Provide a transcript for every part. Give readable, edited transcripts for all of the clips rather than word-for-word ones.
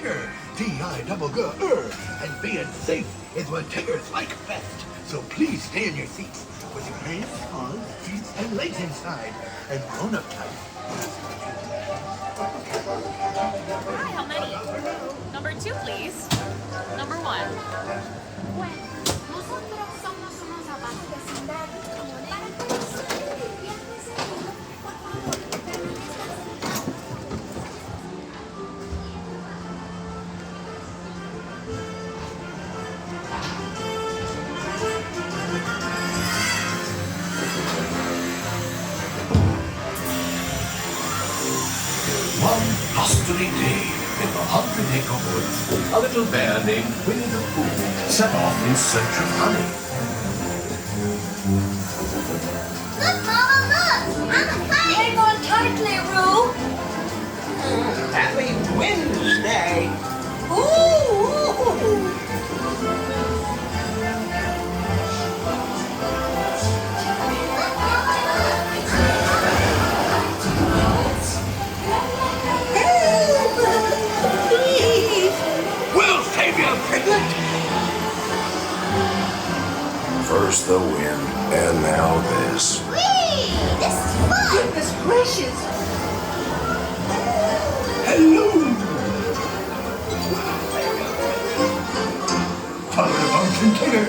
Tigger, T-I-double-G-R, and being safe is what Tiggers like best. So please stay in your seats with your hands, paws, feet, and legs inside, and grown-up type. Hi, how many? Number 2, please. Number 1. Bueno, nosotros somos unos zapatos de vecindad para conocer viajes seguros. Por favor, permanezcan sentados. One blustery day in the haunted acre woods, a little bear named Winnie the Pooh set off in search of honey. Look, Mama, look! I'm a kite! Hang on tightly, Roo! Happy Wednesday! Ooh! We'll save you, Piglet! First the wind, and now this. Whee! This is fun! Goodness gracious! Hello! Follow the Bunsen Tigger!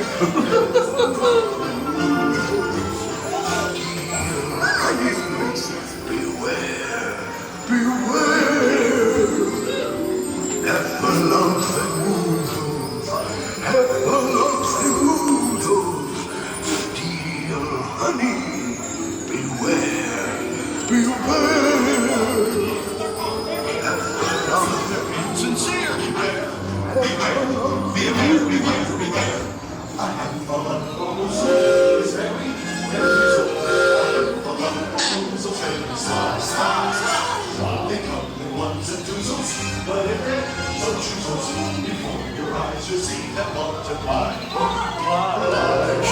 Beware! Beware! Heffalumps and woozles! Heffalumps and woozles! Steal honey! Beware! Beware! Sincere! Beware! I have fallen They come in ones and twos, but if they don't choose before your eyes, you'll see them multiply.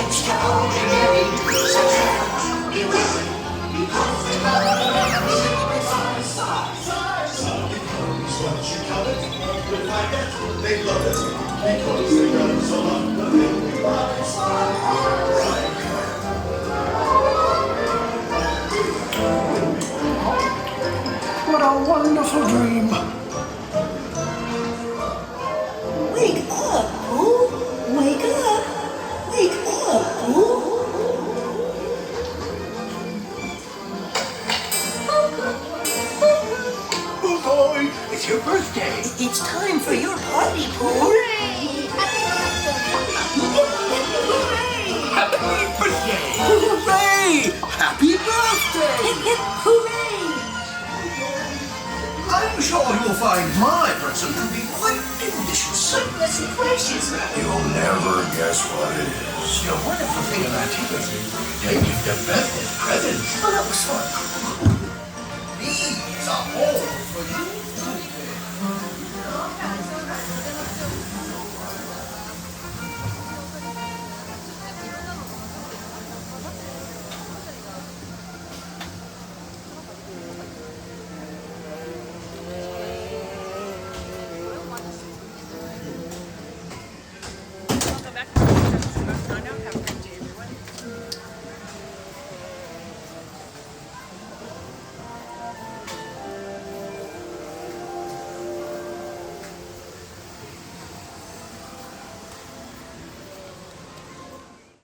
Extraordinary, because once you count it, you'll find that they love it, because they run so long, the thing we rise. What a wonderful dream! Wake up, Pooh! Wake up! Wake up, Pooh! Oh boy, it's your birthday! It's time for your party, Pooh! Hooray! Happy birthday! Happy birthday! Hooray! Happy birthday! Hip, hip, hooray! I'm sure you'll find my present to be quite delicious. Goodness gracious! You'll never guess what it is. The wonderful thing about Tigers is they give the bestest presents. Well, that was fun. These are all for you.